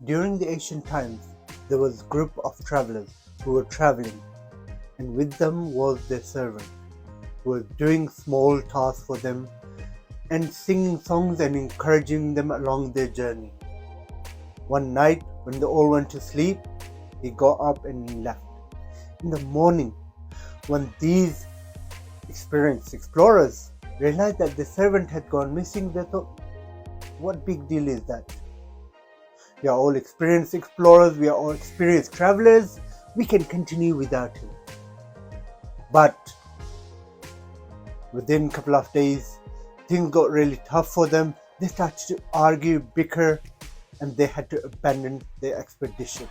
During the ancient times, there was a group of travelers who were traveling, and with them was their servant, who was doing small tasks for them and singing songs and encouraging them along their journey. One night, when they all went to sleep, he got up and left. In the morning, when these experienced explorers realized that the servant had gone missing, they thought, what big deal is that? We are all experienced explorers, we are all experienced travelers, we can continue without him. But within a couple of days, things got really tough for them. They started to argue, bicker, and they had to abandon their expedition.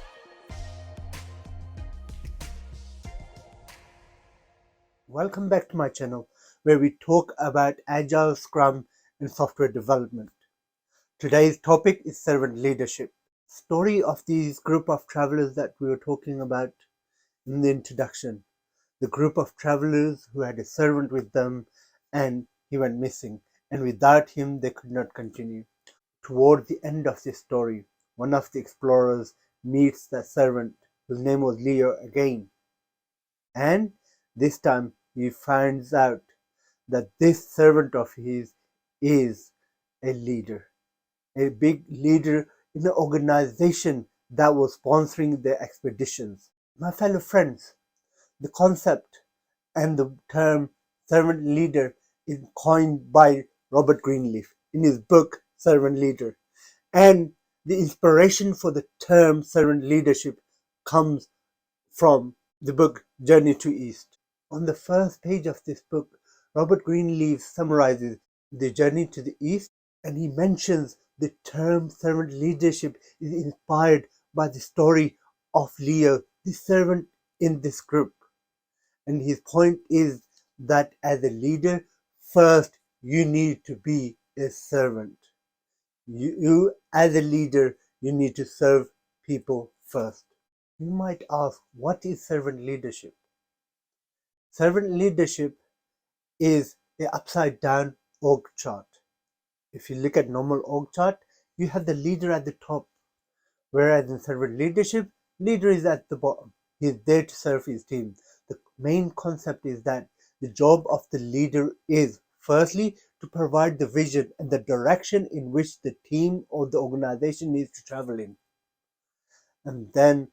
Welcome back to my channel, where we talk about Agile, Scrum, and software development. Today's topic is servant leadership. Story of these group of travelers that we were talking about in the introduction. The group of travelers who had a servant with them and he went missing, and without him they could not continue. Towards the end of this story, one of the explorers meets the servant whose name was Leo again, and this time he finds out that this servant of his is a leader, a big leader in an organization that was sponsoring their expeditions. My fellow friends, the concept and the term servant leader is coined by Robert Greenleaf in his book Servant Leader. And the inspiration for the term servant leadership comes from the book Journey to East. On the first page of this book, Robert Greenleaf summarizes the journey to the East, and he mentions the term servant leadership is inspired by the story of Leo, the servant in this group. And his point is that as a leader, first you need to be a servant. You as a leader, you need to serve people first. You might ask, what is servant leadership? Servant leadership is the upside down org chart. If you look at normal org chart, you have the leader at the top, whereas in servant leadership, leader is at the bottom. He is there to serve his team. The main concept is that the job of the leader is, firstly, to provide the vision and the direction in which the team or the organization needs to travel in. And then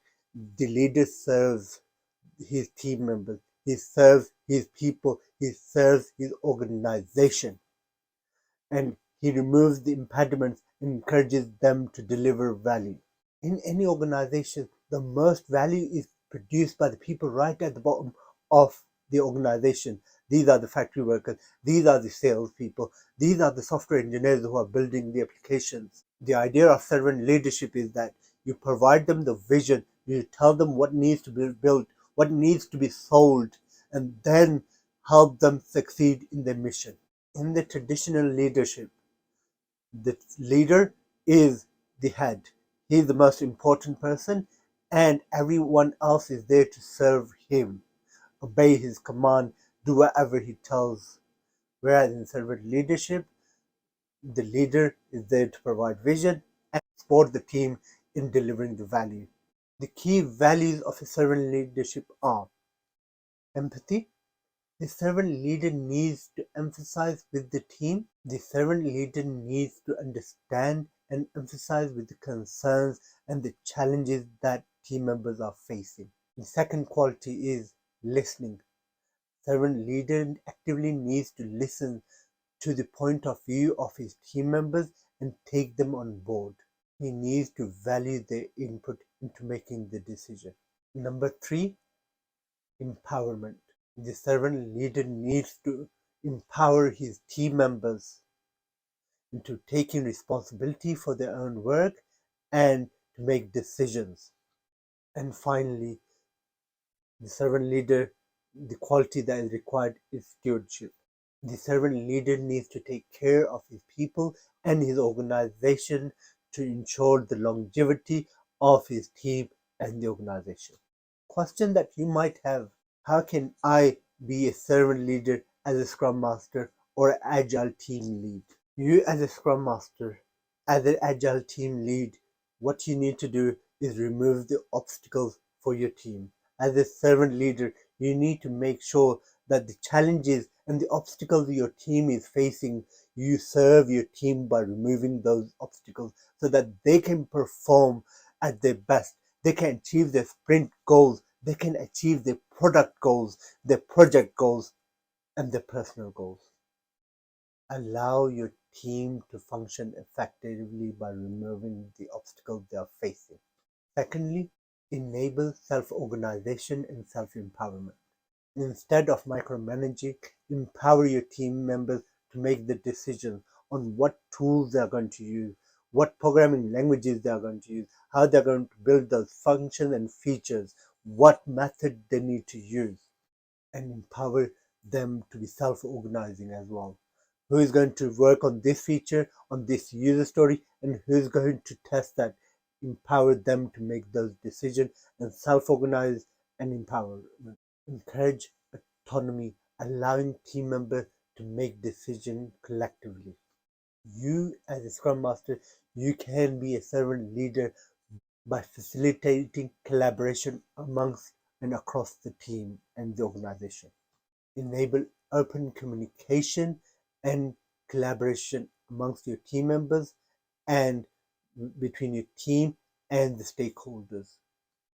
the leader serves his team members, he serves his people, he serves his organization, and he removes the impediments and encourages them to deliver value. In any organization, the most value is produced by the people right at the bottom of the organization. These are the factory workers, these are the salespeople, these are the software engineers who are building the applications. The idea of servant leadership is that you provide them the vision, you tell them what needs to be built, what needs to be sold, and then help them succeed in their mission. In the traditional leadership, the leader is the head. He is the most important person, and everyone else is there to serve him, obey his command, do whatever he tells. Whereas in servant leadership, the leader is there to provide vision and support the team in delivering the value. The key values of a servant leadership are empathy. The servant leader needs to emphasize with the team. The servant leader needs to understand and emphasize with the concerns and the challenges that team members are facing. The second quality is listening. Servant leader actively needs to listen to the point of view of his team members and take them on board. He needs to value their input into making the decision. Number 3, empowerment. The servant leader needs to empower his team members into taking responsibility for their own work and to make decisions. And finally, the servant leader, the quality that is required is stewardship. The servant leader needs to take care of his people and his organization to ensure the longevity of his team and the organization. Question that you might have: how can I be a servant leader as a Scrum Master or an Agile team lead? You as a Scrum Master, as an Agile team lead, what you need to do is remove the obstacles for your team. As a servant leader, you need to make sure that the challenges and the obstacles your team is facing, you serve your team by removing those obstacles so that they can perform at their best. They can achieve their sprint goals, they can achieve their product goals, their project goals, and their personal goals. Allow your team to function effectively by removing the obstacles they are facing. Secondly, enable self-organization and self-empowerment. Instead of micromanaging, empower your team members to make the decision on what tools they are going to use, what programming languages they are going to use, how they're going to build those functions and features, what method they need to use, and empower them to be self-organizing as well. Who is going to work on this feature, on this user story, and who is going to test that? Empower them to make those decisions and self-organize and empower. Encourage autonomy, allowing team members to make decisions collectively. You, as a Scrum Master, you can be a servant leader by facilitating collaboration amongst and across the team and the organization. Enable open communication and collaboration amongst your team members and between your team and the stakeholders.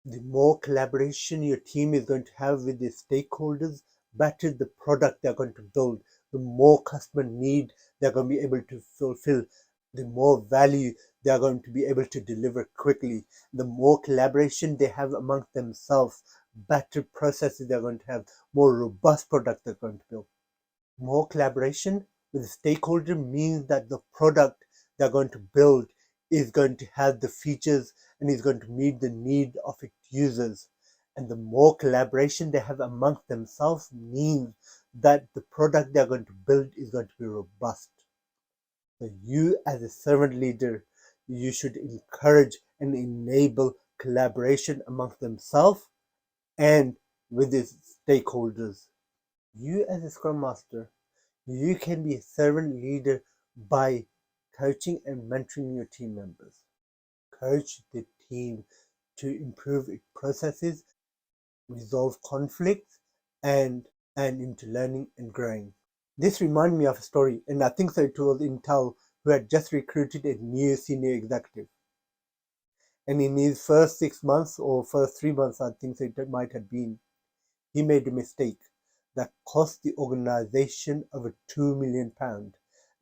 The more collaboration your team is going to have with the stakeholders, better the product they're going to build, the more customer need they're going to be able to fulfill, the more value they're going to be able to deliver quickly, the more collaboration they have amongst themselves, better processes they're going to have, more robust products they're going to build. More collaboration with the stakeholder means that the product they're going to build is going to have the features and is going to meet the need of its users. And the more collaboration they have amongst themselves means that the product they're going to build is going to be robust. So you, as a servant leader, you should encourage and enable collaboration amongst themselves and with its stakeholders. You, as a Scrum Master, you can be a servant leader by coaching and mentoring your team members. Coach the team to improve its processes, resolve conflicts, and into learning and growing. This reminded me of a story, and I think so it was Intel who had just recruited a new senior executive. And in his first 6 months or first 3 months, I think so it might have been, he made a mistake that cost the organization over £2 million.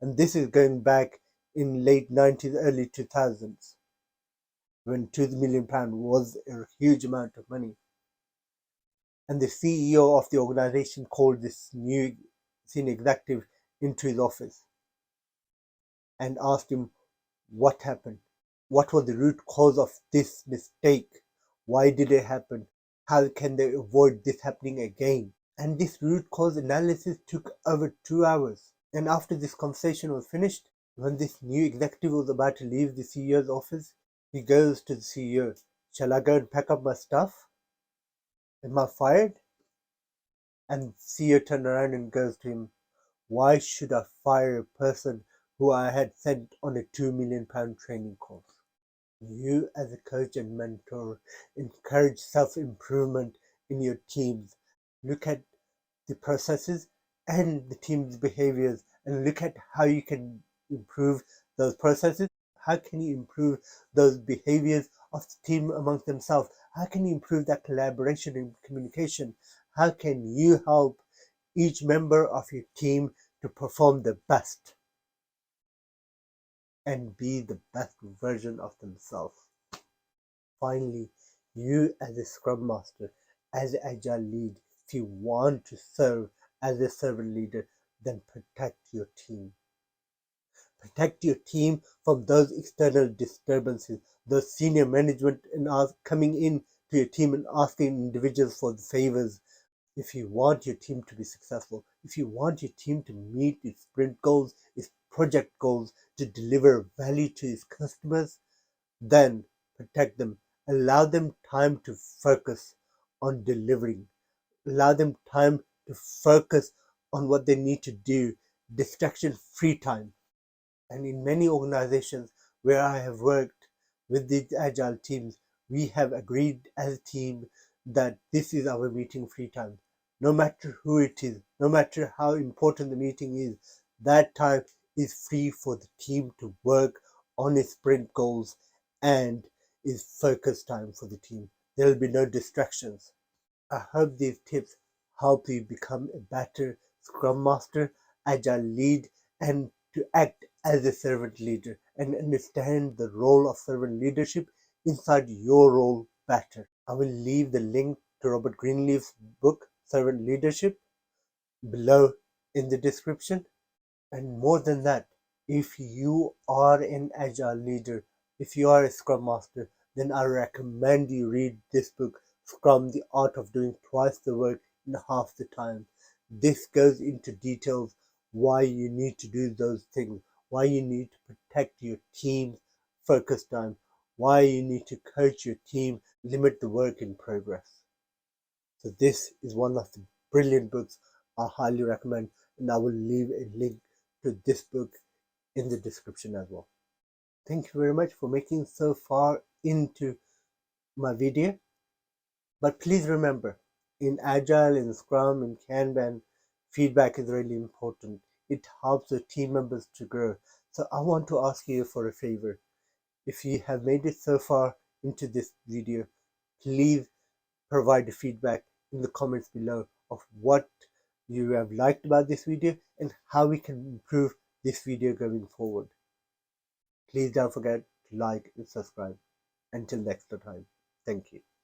And this is going back in late 90s, early 2000s, when £2 million was a huge amount of money. And the CEO of the organization called this new senior executive into his office and asked him what happened. What was the root cause of this mistake? Why did it happen? How can they avoid this happening again? And this root cause analysis took over 2 hours. And after this conversation was finished, when this new executive was about to leave the CEO's office, he goes to the CEO, "Shall I go and pack up my stuff? Am I fired?" And the CEO turned around and goes to him, "Why should I fire a person who I had sent on a £2 million training course?" You, as a coach and mentor, encourage self-improvement in your teams. Look at the processes and the team's behaviors and look at how you can improve those processes. How can you improve those behaviors of the team amongst themselves? How can you improve that collaboration and communication? How can you help each member of your team to perform the best and be the best version of themselves? Finally, you, as a Scrum Master, as an Agile lead, if you want to serve as a servant leader, then protect your team. Protect your team from those external disturbances, those senior management coming in to your team and asking individuals for the favors. If you want your team to be successful, if you want your team to meet its sprint goals, its project goals, to deliver value to its customers, then protect them. Allow them time to focus on delivering. Allow them time to focus on what they need to do, distraction free time. And in many organizations where I have worked, with these agile teams, we have agreed as a team that this is our meeting free time. No matter who it is, no matter how important the meeting is, that time is free for the team to work on its sprint goals and is focus time for the team. There will be no distractions. I hope these tips help you become a better Scrum Master, Agile lead, and to act as a servant leader and understand the role of servant leadership inside your role better. I will leave the link to Robert Greenleaf's book, Servant Leadership, below in the description. And more than that, if you are an agile leader, if you are a scrum master, then I recommend you read this book, Scrum, the Art of Doing Twice the Work in Half the Time. This goes into details why you need to do those things, why you need to protect your team's focus time, why you need to coach your team, limit the work in progress. So this is one of the brilliant books I highly recommend, and I will leave a link to this book in the description as well. Thank you very much for making so far into my video. But please remember, in Agile, in Scrum, in Kanban, feedback is really important. It helps the team members to grow. So I want to ask you for a favor. If you have made it so far into this video, please provide feedback in the comments below of what you have liked about this video and how we can improve this video going forward. Please don't forget to like and subscribe. Until next time, thank you.